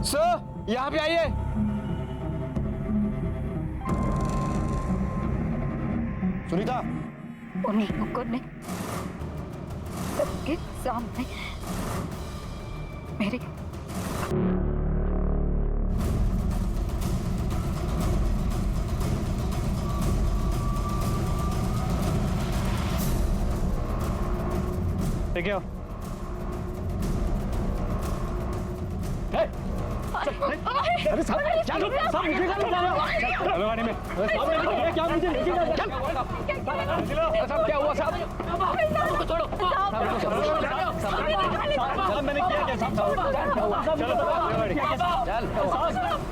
Sir यहाँ पे आइए। सुनीता, उन्हीं लोगों ने सबके सामने मेरे ठीक है। अरे साहब क्या साहब मुझे क्या लगा रहे हो? चलो गाड़ी में। साहब क्या मुझे लेके जा? चल साहब क्या हुआ साहब? छोड़ो साहब मैंने किया क्या साहब?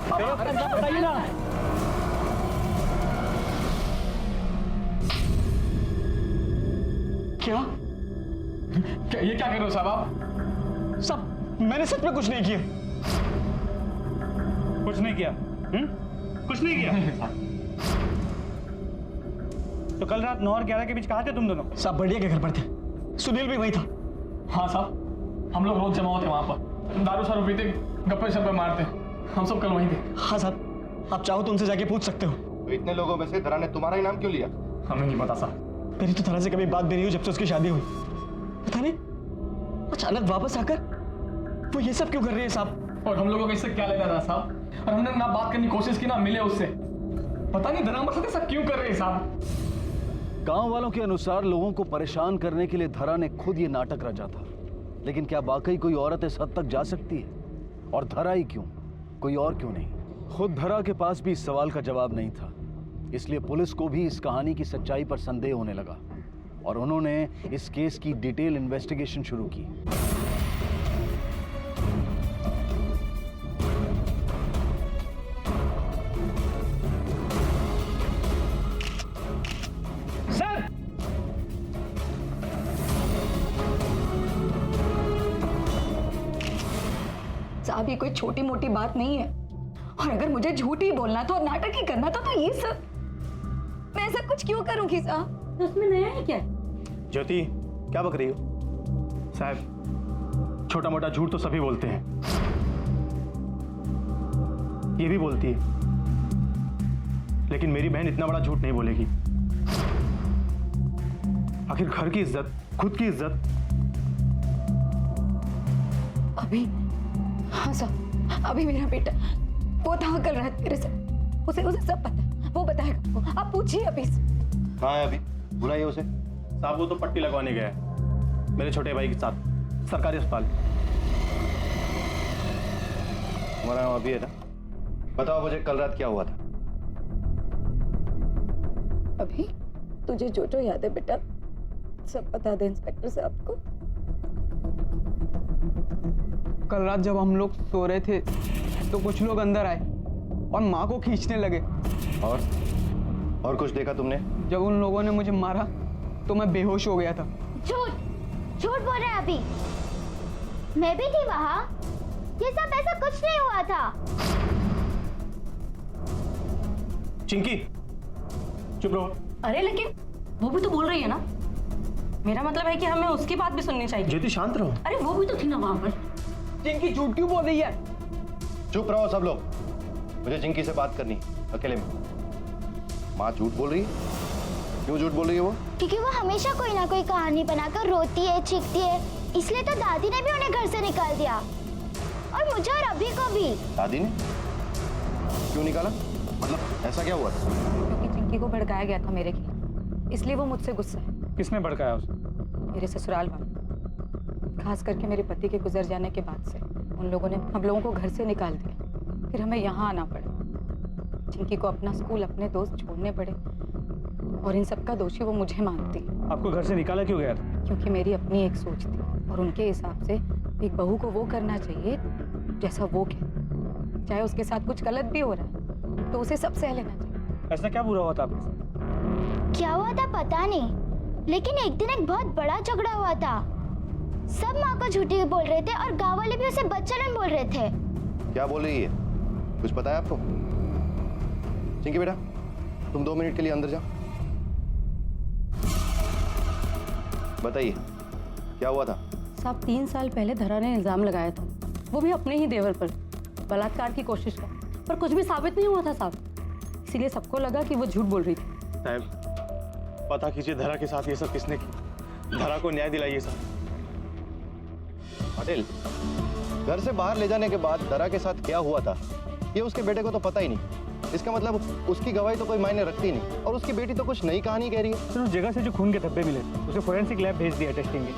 चलो चल बताइए ना। क्या ये क्या कर रहे हो साहब आप? साहब मैंने सच में कुछ नहीं किया। कुछ नहीं किया? कुछ नहीं किया? तो कल रात 9 और 11 के बीच कहाँ थे तुम दोनों? साहब बढ़िया के घर पर थे, सुनील भी वही था। हाँ साहब हम लोग रोज जमा होते वहां पर, दारू सारू पीते, गप्पे शप्पे मारते, हम सब कल वहीं थे। हाँ साहब आप चाहो तो उनसे जाके पूछ सकते हो। तो इतने लोगों में से धरा ने तुम्हारा ही नाम क्यों लिया? हमें नहीं पता साहब। मेरी तो धरा से कभी बात भी नहीं हुई जब से उसकी शादी हुई। पता नहीं अचानक वापस आकर वो ये सब क्यों कर रही है साहब। और हम लोगों को इससे क्या लेना था साहब? और हमने ना बात करने की कोशिश की ना मिले उससे। पता नहीं धरा हमारे साथ ऐसा क्यों कर रही है साहब। गांव वालों के अनुसार लोगों को परेशान करने के लिए धरा ने खुद ये नाटक रचा था। लेकिन क्या वाकई कोई औरत इस हद तक जा सकती है? और धरा ही क्यों, कोई और क्यों नहीं? खुद धरा के पास भी इस सवाल का जवाब नहीं था। इसलिए पुलिस को भी इस कहानी की सच्चाई पर संदेह होने लगा और उन्होंने इस केस की डिटेल इन्वेस्टिगेशन शुरू की। साहब ये कोई छोटी मोटी बात नहीं है, और अगर मुझे झूठ ही बोलना था और नाटक ही करना था तो ये सब मैं ऐसा कुछ क्यों करूंगी साहब? उसमें नया है क्या? ज्योति क्या बक रही हो? साहब छोटा मोटा झूठ तो सभी बोलते हैं, ये भी बोलती है, लेकिन मेरी बहन इतना बड़ा झूठ नहीं बोलेगी। आखिर घर की इज्जत, खुद की इज्जत। अभी हाँ साहब, अभी मेरा बेटा वो था कल रात मेरे साथ, उसे सब पता, वो बताएगा आपको, आप पूछिए अभी से। कहाँ है अभी? बुलाइए उसे। साहब वो तो पट्टी लगवाने गया है मेरे छोटे भाई के साथ सरकारी अस्पताल। तुम्हारा नाम अभी है ना? बताओ मुझे कल रात क्या हुआ था? अभी तुझे जो जो याद है बेटा सब बता दे इंस्पेक्टर साहब को। कल रात जब हम लोग सो रहे थे तो कुछ लोग अंदर आए और माँ को खींचने लगे। और कुछ देखा तुमने? जब उन लोगों ने मुझे मारा तो मैं बेहोश हो गया था। झूठ झूठ बोल रहे हैं अभी। मैं भी थी वहाँ, ये सब ऐसा कुछ नहीं हुआ था। चिंकी चुप रहो। अरे लेकिन वो भी तो बोल रही है ना, मेरा मतलब है कि हमें उसकी बात भी सुननी चाहिए। ज्योति शांत रहो। अरे वो भी तो थी ना वहां पर। चिंकी झूठ क्यों बोल रही है? चुप रहो सब लोग, मुझे चिंकी से बात करनी अकेले में। माँ झूठ बोल रही है? क्यों झूठ बोल रही है वो? क्योंकि वो हमेशा कोई ना कोई कहानी बनाकर रोती है, चीखती है, इसलिए तो दादी ने भी उन्हें घर से निकाल दिया, और मुझे और अभी को भी। दादी ने क्यों निकाला? मतलब ऐसा क्या हुआ? क्योंकि चिंकी को भड़काया गया था मेरे खिलाफ, इसलिए वो मुझसे गुस्सा है। किसने भड़काया उसे? मेरे ससुराल वाले, खास करके मेरे पति के गुजर जाने के बाद से उन लोगों ने हम लोगों को घर से निकाल दिया, फिर हमें यहाँ आना पड़ा। चिंकी को अपना स्कूल, अपने दोस्त छोड़ने पड़े, और इन सब का दोषी वो मुझे मानती है। आपको घर से निकाला क्यों गया था? क्योंकि मेरी अपनी एक सोच थी, और उनके हिसाब से एक बहू को वो करना चाहिए जैसा वो कहे, चाहे उसके साथ कुछ गलत भी हो रहा है तो उसे सब सह लेना चाहिए। ऐसा क्या बुरा हुआ था आपके साथ? क्या हुआ था पता नहीं, लेकिन एक दिन एक बहुत बड़ा झगड़ा हुआ था। सब माँ को झूठी बोल रहे थे और गाँव वाले भी उसे बदचलन बोल रहे थे। क्या बोल रही है? कुछ पता है आपको? चिंकी बेटा तुम 2 मिनट के लिए अंदर जाओ। बताइए क्या हुआ था? साहब 3 साल पहले धरा ने इल्जाम लगाया था, वो भी अपने ही देवर पर, बलात्कार की कोशिश का, पर कुछ भी साबित नहीं हुआ था साहब। इसीलिए सबको लगा कि वो झूठ बोल रही थी। साहब पता कीजिए धरा के साथ ये सब किसने की, धरा को न्याय दिलाइए साहब। पटेल, घर से बाहर ले जाने के बाद धरा के साथ क्या हुआ था ये उसके बेटे को तो पता ही नहीं। इसका मतलब उसकी गवाही तो कोई मायने रखती नहीं, और उसकी बेटी तो कुछ नई कहानी कह रही है। तो उस जगह से जो खून के धब्बे मिले उसे फोरेंसिक लैब भेज दिया टेस्टिंग के।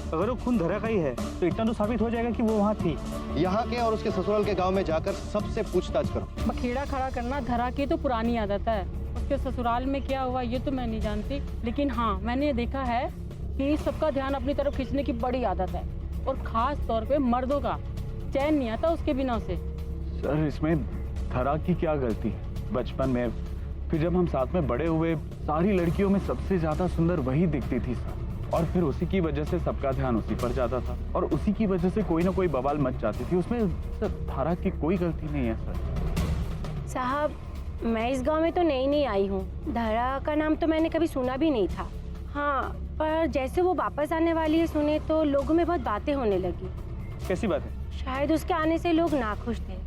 अगर वो खून धरा का ही है तो इतना तो साबित हो जाएगा कि वो वहाँ थी। यहाँ के और उसके ससुराल के गांव में जाकर सबसे पूछताछ करो। बखेड़ा खड़ा करना धरा की तो पुरानी आदत है। उसके ससुराल में क्या हुआ ये तो मैं नहीं जानती, लेकिन हाँ मैंने देखा है कि सबका ध्यान अपनी तरफ खींचने की बड़ी आदत है, और खास तौर पे मर्दों का। चैन नहीं आता उसके बिना से। सर इसमें धरा की क्या गलती है? बचपन में फिर जब हम साथ में बड़े हुए, सारी लड़कियों में सबसे ज्यादा सुंदर वही दिखती थी सर, और फिर उसी की वजह से सबका ध्यान उसी पर जाता था, और उसी की वजह से कोई ना कोई बवाल मच जाती थी। उसमें सर धरा की कोई गलती नहीं है सर। साहब मैं इस गांव में तो नई आई हूँ, धरा का नाम तो मैंने कभी सुना भी नहीं था। हाँ, पर जैसे वो वापस आने वाली है सुने तो लोगों में बहुत बातें होने लगी। कैसी बात है? शायद उसके आने से लोग नाखुश थे।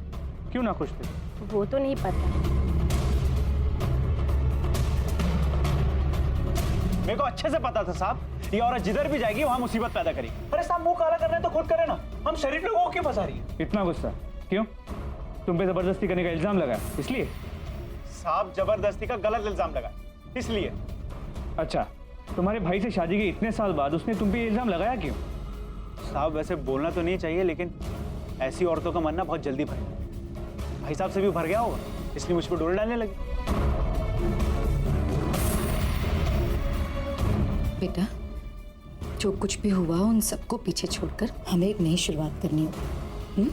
क्यों नाखुश थे? वो तो नहीं पता। मेरे को अच्छे से पता था साहब, ये औरत जिधर भी जाएगी वहाँ मुसीबत पैदा करेगी। अरे साहब मुंह काला करना है तो खुद करे ना, हम शरीफ लोगों को क्यों फंसा रही है? इतना गुस्सा क्यों? तुम पे जबरदस्ती करने का इल्जाम लगाया इसलिए? साहब जबरदस्ती का गलत इल्जाम लगा इसलिए। अच्छा, तुम्हारे भाई से शादी के इतने साल बाद उसने तुम पे इल्जाम लगाया क्यों? साहब वैसे बोलना तो नहीं चाहिए, लेकिन ऐसी औरतों का मन ना बहुत जल्दी भरे। भाई साहब से भी भर गया होगा, इसलिए मुझ पर डोल डालने लगे। बेटा, जो कुछ भी हुआ उन सबको पीछे छोड़कर हमें एक नई शुरुआत करनी होगी।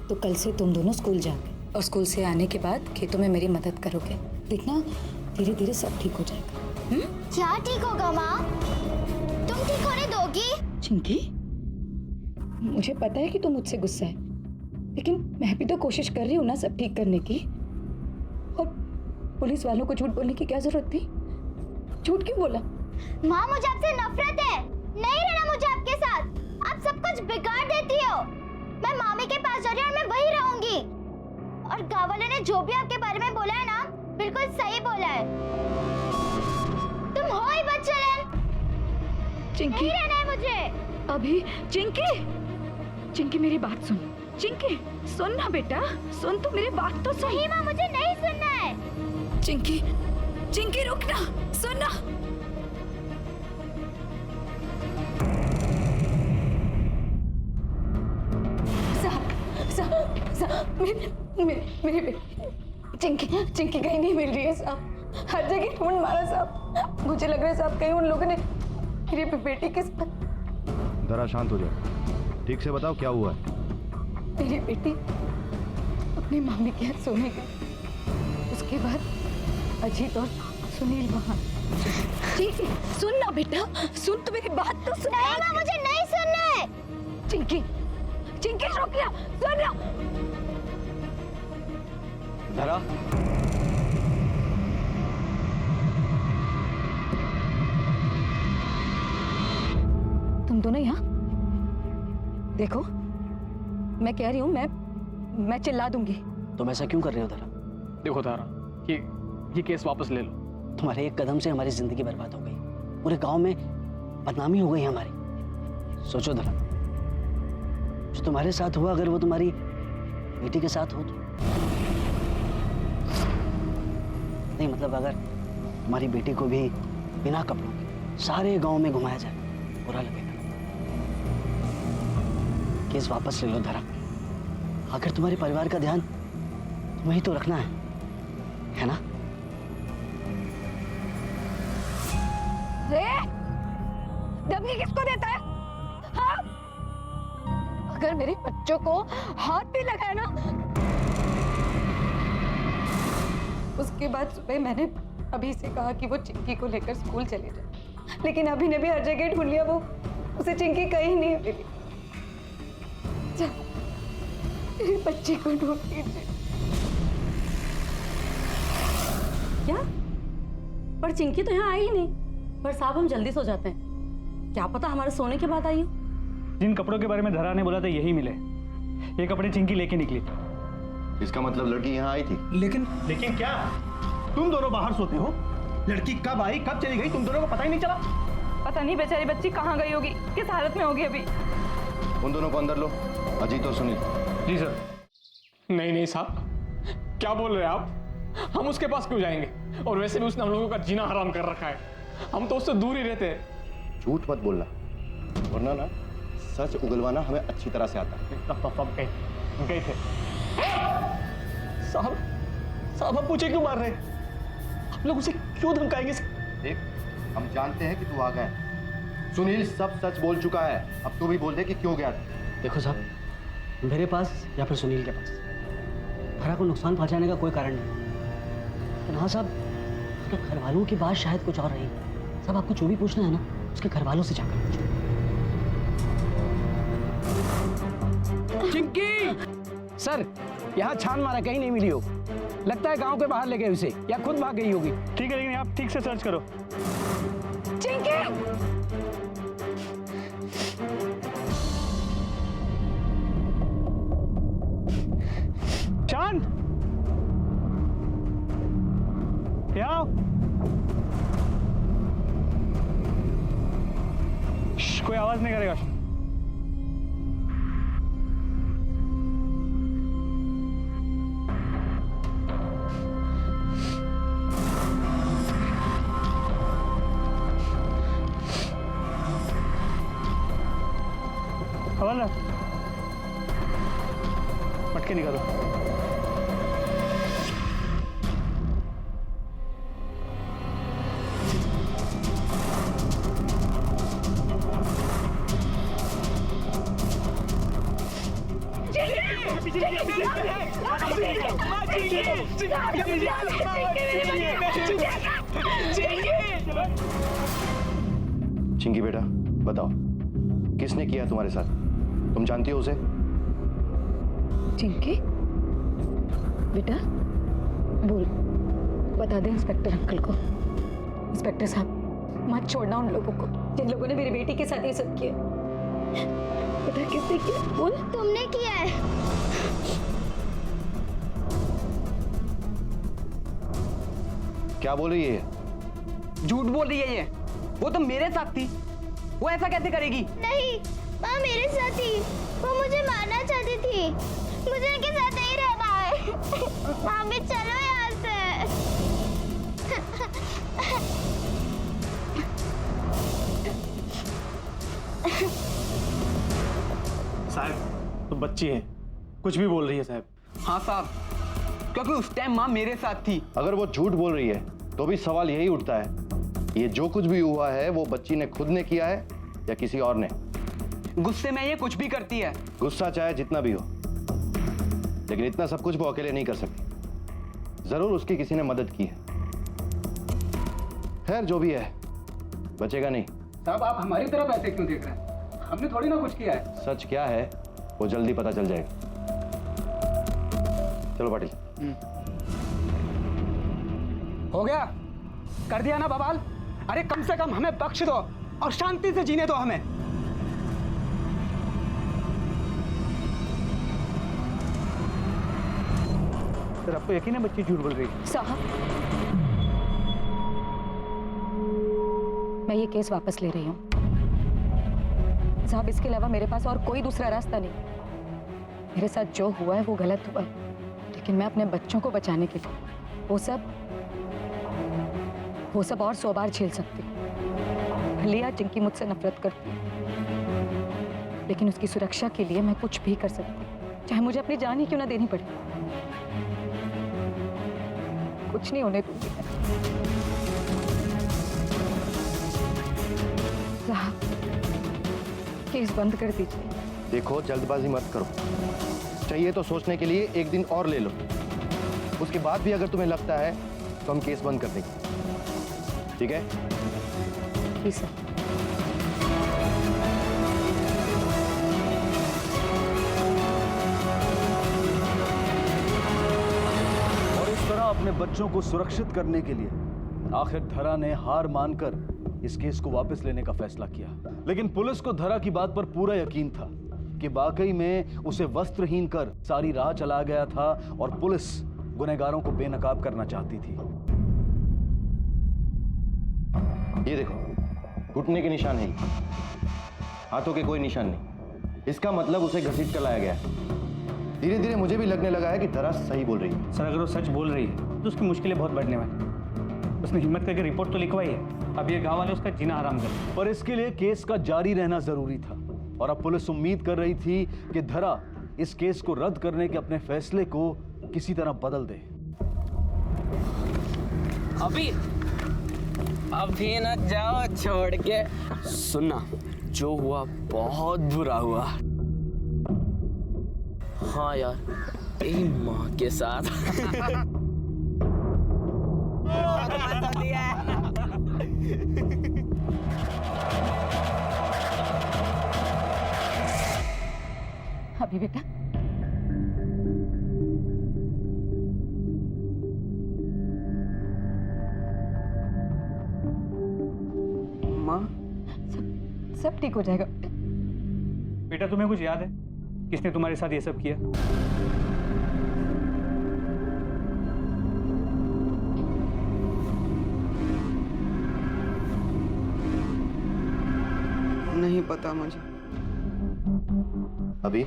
तो कल से तुम दोनों स्कूल जाओगे, और स्कूल से आने के बाद खेतों में मेरी मदद करोगे। देखना धीरे धीरे सब ठीक हो जाएगा। क्या ठीक होगा माँ? तुम ठीक होने दोगी? चिंकी, मुझे पता है कि तुम मुझसे गुस्सा है, लेकिन मैं भी तो कोशिश कर रही हूँ ना सब ठीक करने की। और पुलिस वालों को झूठ बोलने की क्या जरूरत थी? झूठ क्यों बोला? माँ मुझे आपसे नफरत है, नहीं रहना मुझे आपके साथ। आप सब कुछ बिगाड़ देती हो। मैं मामी के पास जा रही हूँ और मैं वहीं रहूंगी। और गाँव वाले ने जो भी आपके बारे में बोला है ना, बिल्कुल सही बोला है। तुम हो ही बदचलन। चिंकी, नहीं रहना है मुझे अभी। चिंकी मेरी बात सुन। चिंकी सुन ना बेटा, सुन तो मेरी बात तो सुन। नहीं माँ, मुझे नहीं सुनना है। चिंकी रुक ना, सुन ना। मेरी चिंकी कहीं नहीं मिल रही है साहब। हर जगह ढूंढ मारा साहब। मुझे लग रहा है साहब कहीं उन लोगों ने मेरी बेटी के साथ। जरा शांत हो जाओ, ठीक से बताओ क्या हुआ है। मेरी बेटी अपनी मम्मी के यहाँ सोने गई, उसके बाद अजीत और सुनील वहाँ। ठीक है, सुन ना बेटा, सुन तो मेरी बात तो सुन। नहीं माँ, मुझे नहीं सुनना है। चिंकी रुक जा, सुन ना। धरा, तुम दोनों यहाँ देखो, मैं कह रही हूँ मैं चिल्ला दूंगी। तुम ऐसा क्यों कर रहे हो धरा? देखो तारा, ये केस वापस ले लो। तुम्हारे एक कदम से हमारी जिंदगी बर्बाद हो गई, पूरे गांव में बदनामी हो गई हमारी। सोचो धरा, जो तुम्हारे साथ हुआ अगर वो तुम्हारी बेटी के साथ हो तो। नहीं मतलब अगर तुम्हारी बेटी को भी बिना कपड़ों के सारे गांव में घुमाया जाए, बुरा लगेगा। केस वापस ले लो धरा, आखिर तुम्हारे परिवार का ध्यान तुम्हें ही तो रखना है ना? धमकी किसको देता है? हाँ? अगर मेरे बच्चों को हाथ भी लगाया ना, उसके बाद सुबह मैंने अभी से कहा कि वो चिंकी को लेकर स्कूल चले जाए, लेकिन अभी ने भी हर जगह ढूंढ लिया, वो उसे चिंकी कहीं नहीं मिली। मेरे बच्चे को ढूंढ लीजिए। क्या? पर चिंकी तो यहाँ आई ही नहीं। पर साहब हम जल्दी सो जाते हैं, क्या पता हमारे सोने के बाद आई हो। जिन कपड़ों के बारे में धरा ने बोला था यही मिले, ये कपड़े चिंकी लेके निकली। इसका मतलब लड़की यहाँ आई थी? लेकिन क्या तुम दोनों बाहर सोते हो? लड़की कब आई कब चली गई तुम दोनों को पता ही नहीं चला? पता नहीं बेचारी बच्ची कहाँ गई होगी, किस हालत में होगी अभी। उन दोनों को अंदर लो, अजीत और सुनील। जी सर। नहीं साहब, क्या बोल रहे हैं आप? हम उसके पास क्यों जाएंगे? और वैसे भी उसने हम लोगों का जीना हराम कर रखा है, हम तो उससे दूर ही रहते हैं। झूठ मत बोलना, वरना ना सच उगलवाना हमें अच्छी तरह से आता है। तब गए थे। साहब आप पूछे क्यों मार रहे हैं? आप लोग उसे क्यों धमकाएंगे? देख, हम जानते हैं कि तू आ गया है। सुनील सब सच बोल चुका है, अब तू भी बोल दे कि क्यों गया था। देखो साहब, मेरे पास या फिर सुनील के पास धरा को नुकसान पहुंचाने का कोई कारण नहीं, लेकिन हाँ साहब, उसके घर वालों की बात शायद कुछ और रही। साहब आपको जो भी पूछना है ना, उसके घर वालों से जाकर पूछो। चिंकी! सर, यहाँ छान मारा, कहीं नहीं मिली हो। लगता है गांव के बाहर ले गए उसे, या खुद भाग गई होगी। ठीक है, लेकिन आप ठीक से सर्च करो। चिंकी! चांद, यहाँ आओ। कोई आवाज नहीं करेगा। हवाला मटके निकालो। चिंकी बेटा, बताओ किसने किया तुम्हारे साथ? तुम जानती हो उसे? चिंकी बेटा बोल, बता दे इंस्पेक्टर अंकल को। इंस्पेक्टर साहब, मत छोड़ना उन लोगों को जिन लोगों ने मेरी बेटी के साथ ये सब किया। बेटा किसने किया? बोल। तुमने किया है। क्या बोल रही है? झूठ बोल रही है ये। वो तो मेरे साथ थी, वो ऐसा कैसे करेगी? नहीं, माँ मेरे साथ थी। वो मुझे मारना चाहती थी। मुझे इनके साथ नहीं रहना है। माँ भी चलो यहाँ से। साहब तो बच्ची है, कुछ भी बोल रही है साहब। हाँ साहब, क्योंकि उस टाइम माँ मेरे साथ थी। अगर वो झूठ बोल रही है तो भी सवाल यही उठता है, ये जो कुछ भी हुआ है वो बच्ची ने खुद ने किया है या किसी और ने? गुस्से में ये कुछ भी करती है। गुस्सा चाहे जितना भी हो, लेकिन इतना सब कुछ वो अकेले नहीं कर सकती। जरूर उसकी किसी ने मदद की है। खैर जो भी है, बचेगा नहीं। साहब आप हमारी तरफ ऐसे क्यों देख रहे हैं? हमने थोड़ी ना कुछ किया है। सच क्या है वो जल्दी पता चल जाएगा। चलो पाटिल। हो गया, कर दिया ना बवाल। अरे कम से कम हमें बख्श दो और शांति से जीने दो हमें। सर आपको यकीन है बच्ची झूठ बोल रही है? साहब, मैं ये केस वापस ले रही हूँ। साहब, इसके अलावा मेरे पास और कोई दूसरा रास्ता नहीं। मेरे साथ जो हुआ है वो गलत हुआ है, लेकिन मैं अपने बच्चों को बचाने के लिए वो सब और 100 बार झेल सकती हूँ। भले आज चिंकी मुझसे नफरत करती है, लेकिन उसकी सुरक्षा के लिए मैं कुछ भी कर सकती हूँ, चाहे मुझे अपनी जान ही क्यों ना देनी पड़े। कुछ नहीं होने दूंगी मैं। साहब, केस बंद कर दीजिए। देखो जल्दबाजी मत करो, चाहिए तो सोचने के लिए एक दिन और ले लो। उसके बाद भी अगर तुम्हें लगता है तो हम केस बंद कर देंगे, ठीक है? जी सर। और इस तरह अपने बच्चों को सुरक्षित करने के लिए आखिर धरा ने हार मानकर इस केस को वापस लेने का फैसला किया। लेकिन पुलिस को धरा की बात पर पूरा यकीन था कि वाकई में उसे वस्त्रहीन कर सारी राह चला गया था और पुलिस गुनहगारों को बेनकाब करना चाहती थी। ये देखो, घुटने के निशान है, हाथों के कोई निशान नहीं। इसका मतलब उसे घसीट कर लाया गया है। धीरे धीरे मुझे भी लगने लगा है कि धरा सही बोल रही है। सर अगर वो सच बोल रही है तो उसकी मुश्किलें बहुत बढ़ने वाली। उसने हिम्मत करके रिपोर्ट तो लिखवाई है, अब ये गांव वाले उसका जीना हराम कर। पर इसके लिए केस का जारी रहना जरूरी था और अब पुलिस उम्मीद कर रही थी कि धरा इस केस को रद्द करने के अपने फैसले को किसी तरह बदल दे। अभी न जाओ छोड़ के। सुनना, जो हुआ बहुत बुरा हुआ। हाँ यार, तेरी माँ के साथ। अभी बेटा, माँ, सब ठीक हो जाएगा। बेटा तुम्हें कुछ याद है किसने तुम्हारे साथ ये सब किया? नहीं पता मुझे। अभी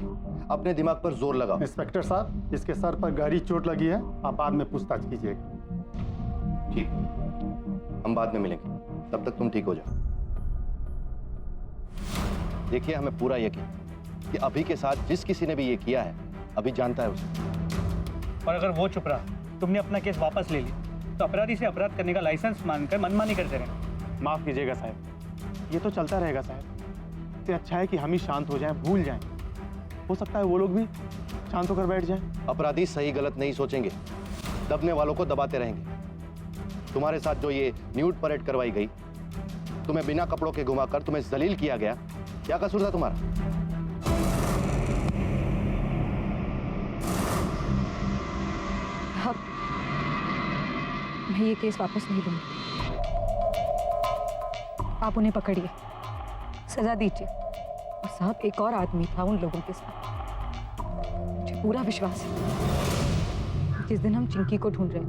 अपने दिमाग पर जोर लगाओ। इंस्पेक्टर साहब, इसके सर पर गहरी चोट लगी है, आप बाद में पूछताछ कीजिएगा। ठीक, हम बाद में मिलेंगे, तब तक तुम ठीक हो जाओ। देखिए, हमें पूरा यकीन कि अभी के साथ जिस किसी ने भी ये किया है, अभी जानता है उसे। और अगर वो चुप रहा, तुमने अपना केस वापस ले लिया, तो अपराधी से अपराध करने का लाइसेंस मानकर मनमानी करते रहना। माफ कीजिएगा साहब, ये तो चलता रहेगा साहब। इससे अच्छा है कि हम ही शांत हो जाएं, भूल जाएं। हो सकता है वो लोग भी शांत होकर बैठ जाएं। अपराधी सही गलत नहीं सोचेंगे, दबने वालों को दबाते रहेंगे। तुम्हारे साथ जो ये न्यूड परेड करवाई गई, तुम्हें बिना कपड़ों के घुमाकर तुम्हें जलील किया गया, क्या कसूर था तुम्हारा? हाँ, मैं ये केस वापस नहीं लूंगी। आप उन्हें पकड़िए, सजा दीजिए। और साहब, एक और आदमी था उन लोगों के साथ, मुझे पूरा विश्वास है। जिस दिन हम चिंकी को ढूंढ रहे थे,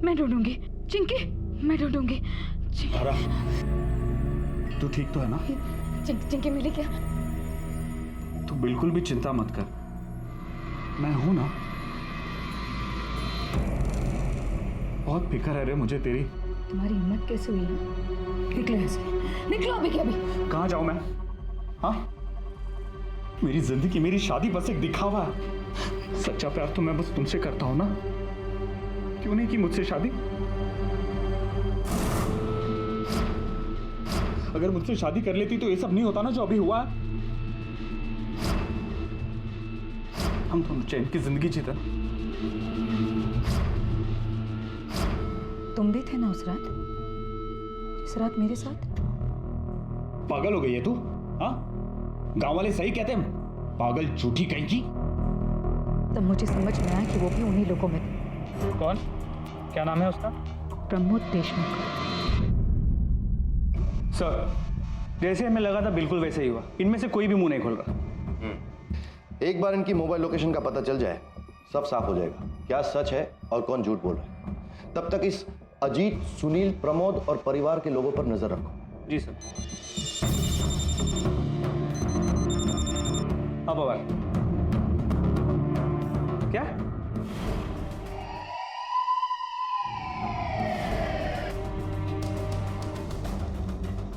मैं ढूंढूंगी चिंकी, मैं ढूंढूंगी। तू ठीक तो है ना? चिंकी मिली क्या? तू बिल्कुल भी चिंता मत कर, मैं हूं ना। बहुत फिक्र है रे मुझे तेरी। तुम्हारी हिम्मत कैसे हुई है? निकलो ऐसे, निकलो अभी के अभी। कहाँ जाऊं मैं? हाँ, मेरी जिंदगी, मेरी शादी बस एक दिखावा है। सच्चा प्यार तो मैं बस तुमसे करता हूं ना। क्यों नहीं की मुझसे शादी? अगर मुझसे शादी कर लेती तो ये सब नहीं होता ना जो अभी हुआ है। हम दोनों चैन की जिंदगी जीते। तुम भी थे ना उस रात, जिस रात मेरे साथ? पागल हो गई है तू? हाँ, गांव वाले सही कहते हैं, पागल झूठी कहीं की। तब मुझे समझ में आया कि वो भी उन्हीं लोगों में थे। कौन? क्या नाम है उसका? प्रमोद देशमुख। सर, जैसे हमें लगा था बिल्कुल वैसे ही हुआ। इनमें से कोई भी मुंह नहीं खोल रहा। एक बार इनकी मोबाइल लोकेशन का पता चल जाए, सब साफ हो जाएगा, क्या सच है और कौन झूठ बोल रहा है। तब तक इस अजीत, सुनील, प्रमोद और परिवार के लोगों पर नजर रखो। जी सर। अब आवाज क्या?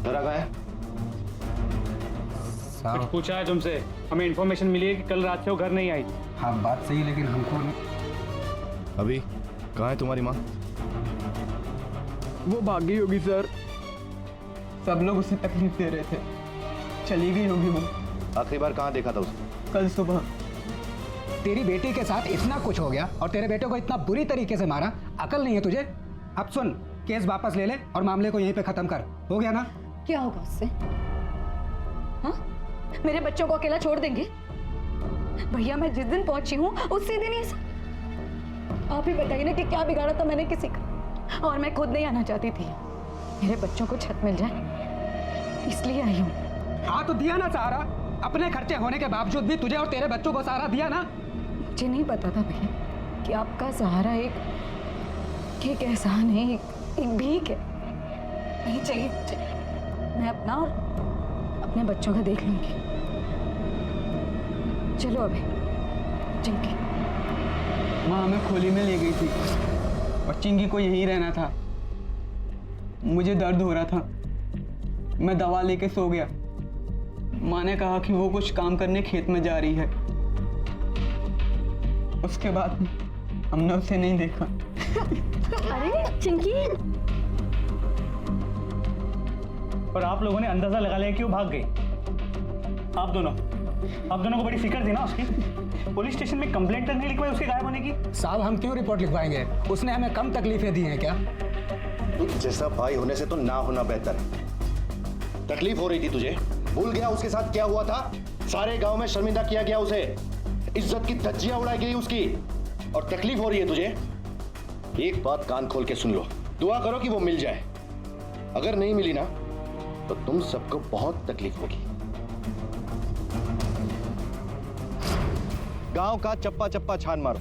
धरा कहाँ है? कुछ पूछा है तुमसे? हमें इन्फॉर्मेशन मिली है कि कल रात से वो घर नहीं आई। हाँ, बात सही है, लेकिन हमको अभी कहाँ है तुम्हारी माँ? वो भाग गई होगी सर। सब लोग उसे तकलीफ दे रहे थे, चली गई होगी वो। आखिरी बार कहाँ देखा था उसे? कल सुबह। तेरी बेटी के साथ इतना कुछ हो गया और तेरे बेटे को इतना बुरी तरीके से मारा, अकल नहीं है तुझे? अब सुन, केस वापस ले ले और मामले को यहीं पे खत्म कर। हो गया ना? क्या होगा उससे? हाँ, मेरे बच्चों को अकेला छोड़ देंगे? भैया, मैं जिस दिन पहुंची हूँ उसी दिन ये आप ही बताइए ना कि क्या बिगाड़ा था मैंने किसी का। और मैं खुद नहीं आना चाहती थी, मेरे बच्चों को छत मिल जाए इसलिए आई हूँ। हाँ तो दिया ना सहारा, अपने खर्चे होने के बावजूद भी तुझे और तेरे बच्चों को सहारा दिया ना। मुझे नहीं पता था भैया कि आपका सहारा एक एहसान है, एक भीख है। नहीं चाहिए मुझे, मैं अपना और अपने बच्चों का देख लूंगी। चलो अभी चिंकी। माँ हमें खोली में ले गई थी और चिंकी को यहीं रहना था। मुझे दर्द हो रहा था, मैं दवा लेके सो गया। माँ ने कहा कि वो कुछ काम करने खेत में जा रही है। उसके बाद हमने उसे नहीं देखा। अरे चिंकी, पर आप लोगों ने अंदाजा लगा लिया क्यों भाग गई? आप दोनों को बड़ी फिक्र थी ना उसकी। पुलिस स्टेशन में कंप्लेंट तक नहीं लिखवाई उसके गायब होने की। साहब हम क्यों रिपोर्ट लिखवाएंगे? उसने हमें कम तकलीफें दी हैं क्या? जैसा भाई होने से तो ना होना बेहतर है। तकलीफ हो रही थी तुझे, भूल गया उसके साथ क्या हुआ था? सारे गांव में शर्मिंदा किया गया उसे, इज्जत की धज्जियां उड़ाई गई उसकी, और तकलीफ हो रही है तुझे? एक बात कान खोल के सुन लो, दुआ करो कि वो मिल जाए। अगर नहीं मिली ना तो तुम सबको बहुत तकलीफ होगी। गांव का चप्पा चप्पा छान मारो।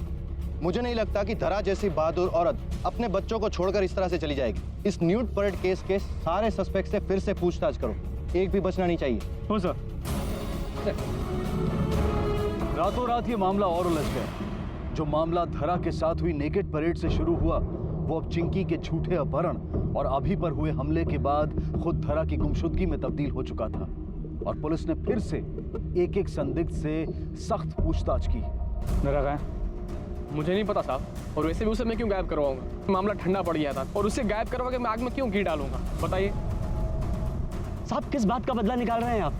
मुझे नहीं लगता कि धरा जैसी बहादुर औरत अपने बच्चों को छोड़कर इस तरह से चली जाएगी। इस न्यूड परेड केस के सारे सस्पेक्ट से फिर से पूछताछ करो, एक भी बचना नहीं चाहिए। हो सर। रातों रात ये मामला और उलझ गया। जो मामला धरा के साथ हुई नेकेड परेड से शुरू हुआ, वो अब चिंकी के झूठे अपहरण और अभी पर हुए हमले के बाद खुद धरा की गुमशुदगी में तब्दील हो चुका था। और पुलिस ने फिर से एक एक संदिग्ध से सख्त पूछताछ की। धरा कहाँ है? मुझे नहीं पता साहब, और वैसे भी उसे मैं क्यों गायब करवाऊंगा? मामला ठंडा पड़ गया था, और उसे गायब करवा के मैं आग में क्यों घी डालूंगा? बताइए साहब, किस बात का बदला निकाल रहे हैं आप?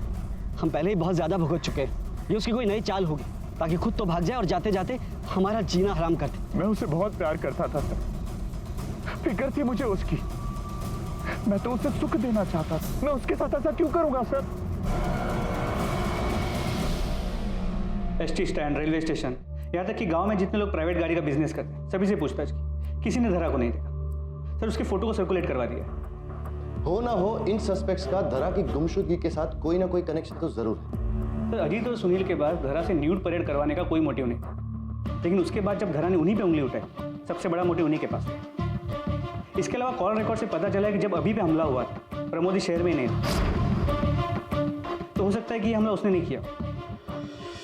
हम पहले ही बहुत ज्यादा भुगत चुके हैं। ये उसकी कोई नई चाल होगी ताकि खुद तो भाग जाए और जाते जाते हमारा जीना हराम कर दे। मैं उसे बहुत प्यार करता था सर, फिक्र थी मुझे उसकी। मैं तो उसे सुख देना चाहता था। मैं उसके साथ ऐसा क्यों करूंगा sir? ST stand, railway station, यहाँ तक कि गांव में जितने लोग प्राइवेट गाड़ी का बिजनेस करते हैं सभी से पूछताछ की, किसी ने धरा को नहीं देखा। सर उसकी फोटो को सर्कुलेट करवा दिया। हो ना हो, इन सस्पेक्ट्स का धरा की गुमशुदगी के साथ कोई ना कोई कनेक्शन तो जरूर है। सर अजीत और सुनील के बाद धरा से न्यूड परेड करवाने का कोई मोटिव नहीं था, लेकिन उसके बाद जब धरा ने उन्हीं पे उंगली उठाई, सबसे बड़ा मोटिव उन्हीं के पास था। इसके अलावा कॉल रिकॉर्ड से पता चला कि जब अभी पे हमला हुआ था, प्रमोद शहर में ही नहीं था। तो हो सकता है कि ये हमला उसने नहीं किया।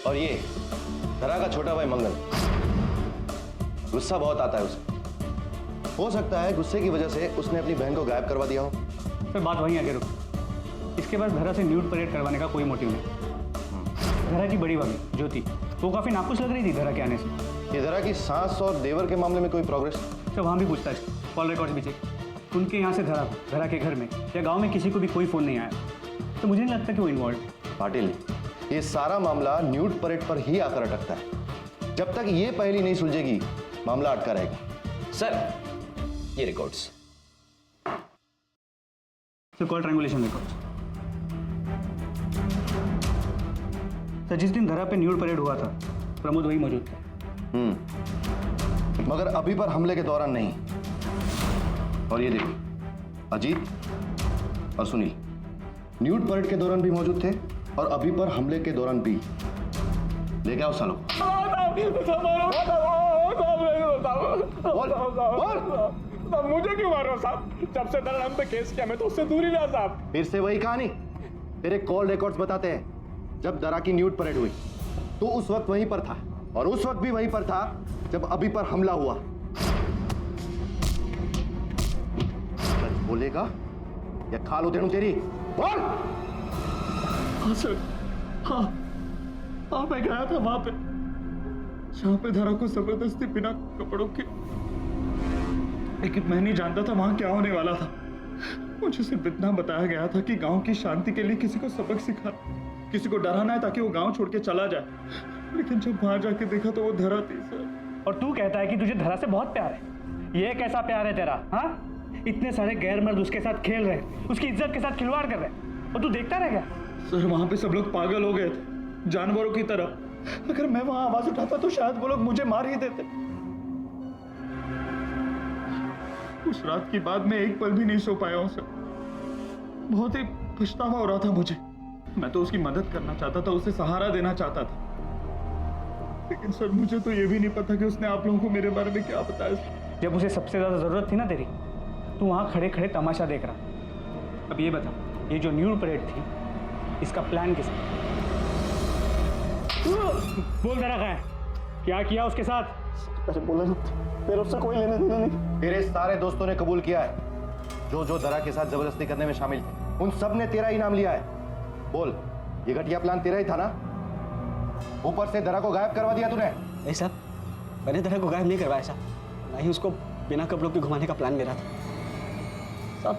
और ये धरा का छोटा भाई मंगल, गुस्सा बहुत आता है उसे। हो सकता है गुस्से की वजह से उसने अपनी बहन को गायब करवा दिया हो। सर बात वहीं आगे रुक। इसके बाद धरा से न्यूड परेड करवाने का कोई मोटिव नहीं। धरा की बड़ी भाभी ज्योति, वो काफी नाखुश लग रही थी धरा के आने से। ये धरा की सास और देवर के मामले में कोई प्रोग्रेस? तो वहाँ भी पूछताछ, कॉल रिकॉर्ड भी चेक। उनके यहाँ से धरा के घर में या गांव में किसी को भी कोई फोन नहीं आया, तो मुझे नहीं लगता कि वो इन्वॉल्व। पाटिल, ये सारा मामला न्यूड परेड पर ही आकर अटकता है। जब तक ये पहेली नहीं सुलझेगी, मामला अटका रहेगा। सर ये रिकॉर्ड्स, तो कॉल ट्रायंगुलेशन रिकॉर्ड्स। सर जिस दिन धरा पे न्यूड परेड हुआ था, प्रमोद वही मौजूद थे। मगर अभी पर हमले के दौरान नहीं। और ये देखिए, अजीत और सुनील न्यूड परेड के दौरान भी मौजूद थे और अभी पर हमले के दौरान भी। लेके आओ सालों। मुझे क्यों मार रहे हो साहब? जब से धरा हम पे केस किया मैं तो उससे दूर ही रहा साहब। फिर से वही कहानी। तेरे कॉल रिकॉर्ड्स बताते हैं, जब दरा की न्यूड परेड हुई तो उस वक्त वहीं पर था, और उस वक्त भी वहीं पर था जब अभी पर हमला हुआ। सच बोलेगा या खा लो देनू तेरी? बोल। हाँ सर, हाँ मैं गया था वहां पे, जहां पे धरा को जबरदस्ती बिना कपड़ों के, लेकिन मैं नहीं जानता था वहां क्या होने वाला था। मुझे सिर्फ इतना बताया गया था कि गांव की शांति के लिए किसी को सबक सिखाना, किसी को डराना है ताकि वो गांव छोड़ के चला जाए। लेकिन जब वहां जाके देखा तो वो धरा थी सर। और तू कहता है कि तुझे धरा से बहुत प्यार है। ये कैसा प्यार है तेरा? हाँ, इतने सारे गैर मर्द उसके साथ खेल रहे, उसकी इज्जत के साथ खिलवाड़ कर रहे, और तू देखता रह गया? सर वहां पे सब लोग पागल हो गए थे, जानवरों की तरह। अगर मैं वहां आवाज उठाता तो शायद वो लोग मुझे मार ही देते। उस रात की बाद मैं एक पल भी नहीं सो पाया हूं सर। बहुत ही पछतावा हो रहा था मुझे। मैं तो उसकी मदद करना चाहता था, उसे सहारा देना चाहता था, लेकिन सर मुझे तो ये भी नहीं पता कि उसने आप लोगों को मेरे बारे में क्या बताया। जब उसे सबसे ज़्यादा ज़रूरत थी ना तेरी, तू वहाँ खड़े खड़े तमाशा देख रहा। अब ये बता, ये जो न्यूड परेड थी, इसका प्लान किसने? बोल दे रखा है, क्या किया उसके साथ? अरे बोला ना, मेरा उससे कोई लेना देना नहीं। तेरे सारे दोस्तों ने कबूल किया है, जो धरा के साथ जबरदस्ती करने में शामिल थे, उन सब ने तेरा ही नाम लिया है। बोल, ये घटिया प्लान तेरा ही था ना? ऊपर से धरा को गायब करवा दिया तूने। नहीं साहब, मैंने धरा को गायब नहीं करवाया साहब, ना ही उसको बिना कपड़ों के घुमाने का प्लान मेरा था साहब।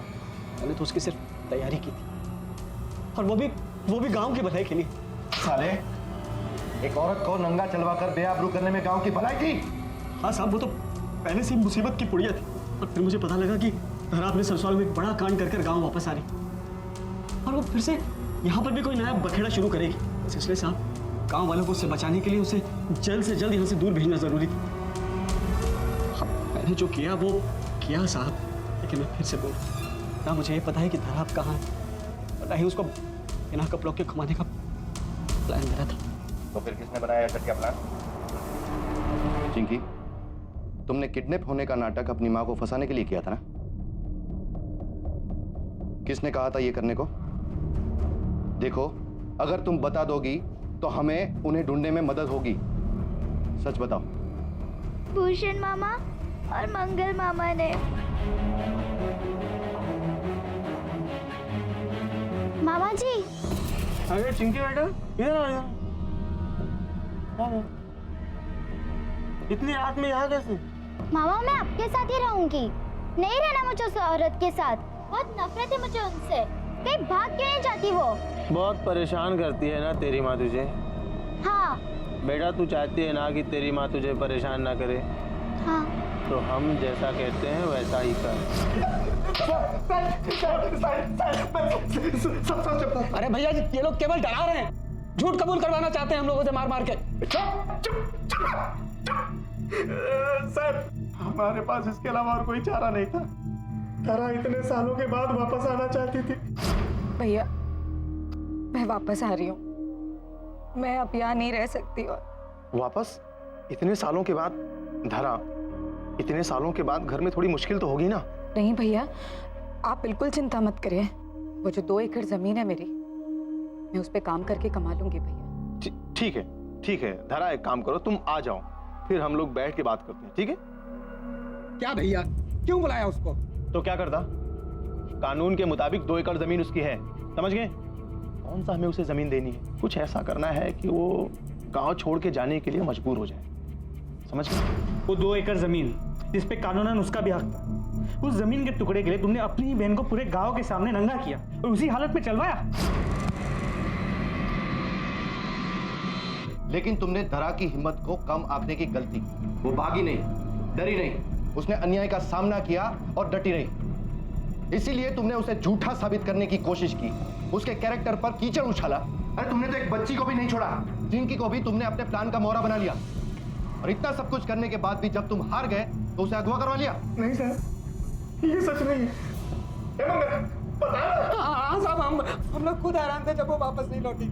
मैंने तो उसकी सिर्फ तैयारी की थी, और वो भी गांव की भलाई के लिए। साले, एक औरत को नंगा चलवा कर बेआबरू करने में गांव की भलाई थी? हाँ साहब, वो तो पहले से मुसीबत की पुड़िया थी, और फिर मुझे पता लगा कि धरा अपने ससुराल में एक बड़ा कांड कर गांव वापस आ रही, और वो फिर से यहाँ पर भी कोई नया बखेड़ा शुरू करेगी। इसलिए साहब, गांव वालों को उससे बचाने के लिए उसे जल्द से जल्द यहाँ से दूर भेजना जरूरी था। मैंने जो किया वो किया साहब, लेकिन मैं फिर से बोल, ना मुझे ये पता है कि धरा अब कहाँ है, और ना ही उसको बिना कपड़ों के घुमाने का प्लान मेरा था। तो फिर किसने बनाया घटिया प्लान? चिंकी, तुमने किडनैप होने का नाटक अपनी माँ को फंसाने के लिए किया था ना? किसने कहा था ये करने को? देखो, अगर तुम बता दोगी तो हमें उन्हें ढूंढने में मदद होगी। सच बताओ। भूषण मामा और मंगल मामा ने। मामा जी। अरे चिंकी बेटा, इधर आ जाओ। इतनी रात में यहाँ कैसे? मामा, मैं आपके साथ ही रहूंगी, नहीं रहना मुझे उस औरत के साथ। बहुत नफरत है मुझे उनसे। कहीं भाग क्यों नहीं जाती वो? बहुत परेशान करती है ना तेरी माँ तुझे? हाँ। बेटा, तू चाहती है ना कि तेरी माँ तुझे परेशान ना करे? हाँ। तो हम जैसा कहते हैं वैसा ही कर। अरे भैया, ये लोग केवल डरा रहे हैं, झूठ कबूल करवाना चाहते हैं हम लोगों से मार मार के। सर, हमारे पास इसके अलावा और कोई चारा नहीं था। धरा इतने सालों के बाद वापस आना चाहती थी। भैया, मैं वापस आ रही हूँ, मैं अब यहाँ नहीं रह सकती। और वापस? इतने सालों के बाद? धरा, इतने सालों के बाद घर में थोड़ी मुश्किल तो होगी ना? नहीं भैया, आप बिल्कुल चिंता मत करिए। वो जो 2 एकड़ जमीन है मेरी, मैं उस पे काम करके कमा लूंगी भैया। ठीक है, ठीक है। धरा, एक काम करो, तुम आ जाओ, फिर हम लोग बैठ के बात करते हैं, ठीक है? क्या भैया, क्यों बुलाया उसको? तो क्या करता? कानून के मुताबिक 2 एकड़ जमीन उसकी है, समझ गए? कौन सा हमें उसे जमीन देनी है? कुछ ऐसा करना है कि वो गांव छोड़ के जाने के लिए मजबूर हो जाए, समझ गए? वो 2 एकड़ जमीन जिस पे कानूनन उसका भी हक था, उस जमीन के टुकड़े के लिए तुमने अपनी ही बहन को पूरे गांव के सामने नंगा किया और उसी हालत में चलवाया। लेकिन तुमने धरा की हिम्मत को कम आंकने की गलती की। वो भागी नहीं, डरी नहीं, उसने अन्याय का सामना किया और डटी रही। इसीलिए तुमने उसे झूठा साबित करने की कोशिश की, उसके कैरेक्टर पर कीचड़ उछाला। अरे तुमने तो एक बच्ची को भी नहीं छोड़ा, जिनकी को भी तुमने अपने प्लान का मोहरा बना लिया। और इतना सब कुछ करने के बाद भी जब तुम हार गए तो उसे अगवा करवा लिया। नहीं सर, ये सच नहीं है। हाँ साहब, हम लोग खुद हैरान थे जब वो वापस नहीं लौटी।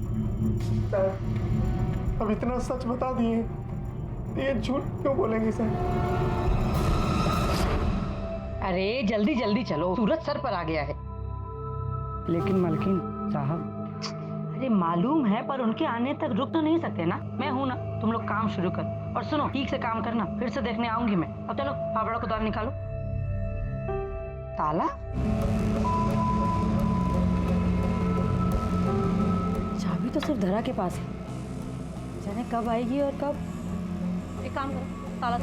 अब इतना सच बता दिए, ये झूठ क्यों बोलेंगे सर? अरे जल्दी जल्दी चलो, सूरज सर पर आ गया है। लेकिन मालकिन साहब, अरे मालूम है, पर उनके आने तक रुक तो नहीं सकते ना। मैं हूं ना, तुम लोग काम शुरू कर। और सुनो, ठीक से काम करना, फिर से देखने आऊंगी मैं। अब चलो, फावड़ा को ताला निकालो। ताला? चाबी तो सिर्फ धरा के पास है, जाने कब आएगी और कब। एक काम करो, ताला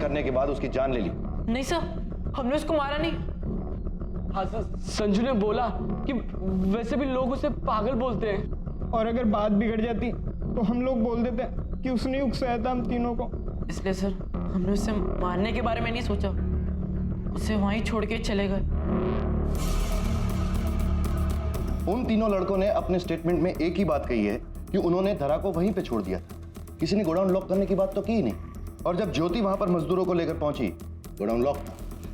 करने के बाद उसकी जान ले ली। नहीं सर, हमने उसको मारा नहीं। हाँ सर, संजू ने बोला कि वैसे भी लोग उसे पागल बोलते हैं, और अगर बात बिगड़ जाती तो हम लोग बोल देते कि उसने उकसाया था हम तीनों को। इसलिए सर हमने उसे मारने के बारे में नहीं सोचा, उसे वहीं छोड़ के चले गए। उन तीनों लड़कों ने अपने स्टेटमेंट में एक ही बात कही है कि उन्होंने धरा को वहीं पे छोड़ दिया था। किसी ने गोडाउन लॉक करने की बात तो की ही नहीं। और जब ज्योति वहां पर मजदूरों को लेकर पहुंची, गोडाउन लॉक था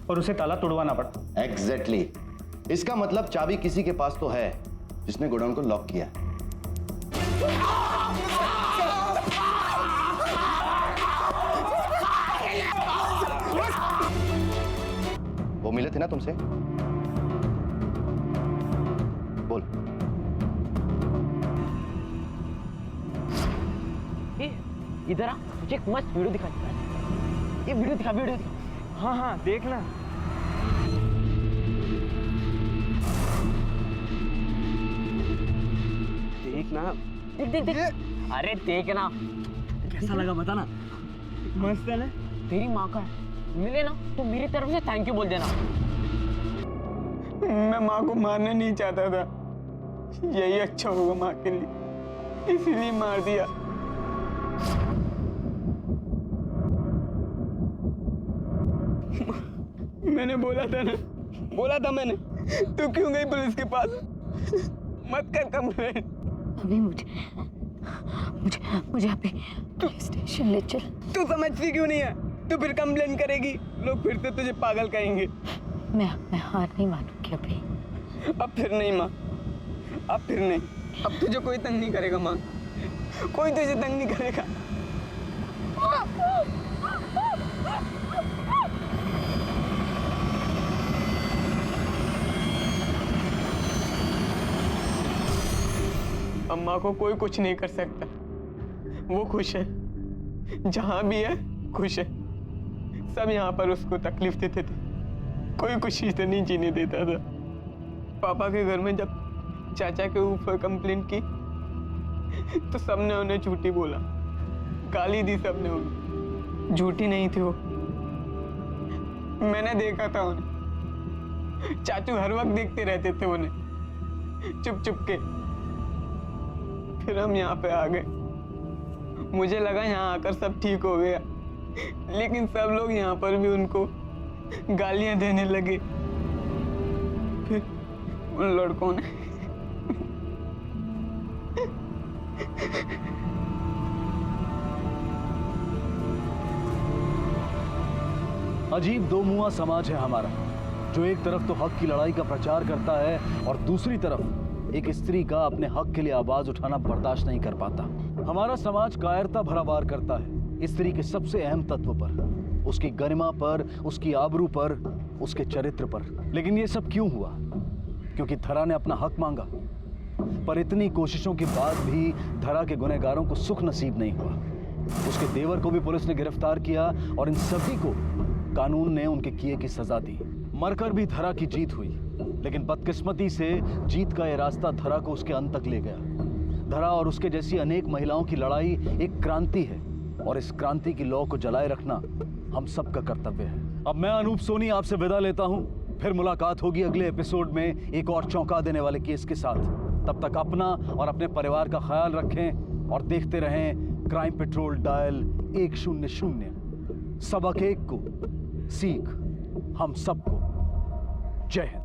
और उसे ताला तोड़वाना पड़ा। एग्जैक्टली। इसका मतलब चाबी किसी के पास तो है जिसने गोडाउन को लॉक किया है। वो मिले थे ना तुमसे? बोल। इधर आ, मुझे एक मस्त वीडियो दिखा। ये वीडियो दिखा, वीडियो दिखा। हाँ हाँ देखना। देखना। देख देख देख। अरे देखना। कैसा लगा बताना। मस्त है ना? तेरी माँ का है, मिले ना तो मेरी तरफ से थैंक यू बोल देना। मैं माँ को मारना नहीं चाहता था, यही अच्छा होगा माँ के लिए, इसीलिए मार दिया। मैंने बोला था ना, बोला था मैंने। तू क्यों गई पुलिस के पास? मत कर कंप्लेंट। अभी मुझे अभी स्टेशन ले चल। तू समझती क्यों नहीं है? तू फिर कंप्लेंट करेगी, लोग फिर से तुझे पागल कहेंगे। मैं हार नहीं मानूंगी अभी। अब फिर नहीं माँ, अब फिर नहीं। अब तुझे कोई तंग नहीं करेगा माँ, कोई तुझे तंग नहीं करेगा। अम्मा को कोई कुछ नहीं कर सकता, वो खुश है, जहां भी है खुश है। सब यहाँ पर उसको तकलीफ देते थे, कोई खुशी से नहीं जीने देता था। पापा के घर में जब चाचा के ऊपर कंप्लेंट की तो सबने उन्हें झूठी बोला, गाली दी सबने उन्हें। झूठी नहीं थी वो, मैंने देखा था उन्हें। चाचू हर वक्त देखते रहते थे उन्हें चुप चुप के। फिर हम यहाँ पे आ गए, मुझे लगा यहाँ आकर सब ठीक हो गया, लेकिन सब लोग यहाँ पर भी उनको गालियां देने लगे। फिर उन लड़कों ने अजीब दो मुआ समाज है हमारा, जो एक तरफ तो हक की लड़ाई का प्रचार करता है और दूसरी तरफ एक स्त्री का अपने हक के लिए आवाज उठाना बर्दाश्त नहीं कर पाता। हमारा समाज कायरता भरा वार करता है स्त्री के सबसे अहम तत्व पर, उसकी गरिमा पर, उसकी आबरू पर, उसके चरित्र पर। लेकिन ये सब क्यों हुआ? क्योंकि धरा ने अपना हक मांगा। पर इतनी कोशिशों के बाद भी धरा के गुनहगारों को सुख नसीब नहीं हुआ। उसके देवर को भी पुलिस ने गिरफ्तार किया और इन सभी को कानून ने उनके किए की सजा दी। मरकर भी धरा की जीत हुई, लेकिन बदकिस्मती से जीत का यह रास्ता धरा को उसके अंत तक ले गया। धरा और उसके जैसी अनेक महिलाओं की लड़ाई एक क्रांति है और इस क्रांति की लौ को जलाए रखना हम सबका कर्तव्य है। अब मैं अनूप सोनी आपसे विदा लेता हूं, फिर मुलाकात होगी अगले एपिसोड में एक और चौंका देने वाले केस के साथ। तब तक अपना और अपने परिवार का ख्याल रखें और देखते रहें क्राइम पेट्रोल डायल 100। सबक एक को सीख हम सबको। जय हिंद।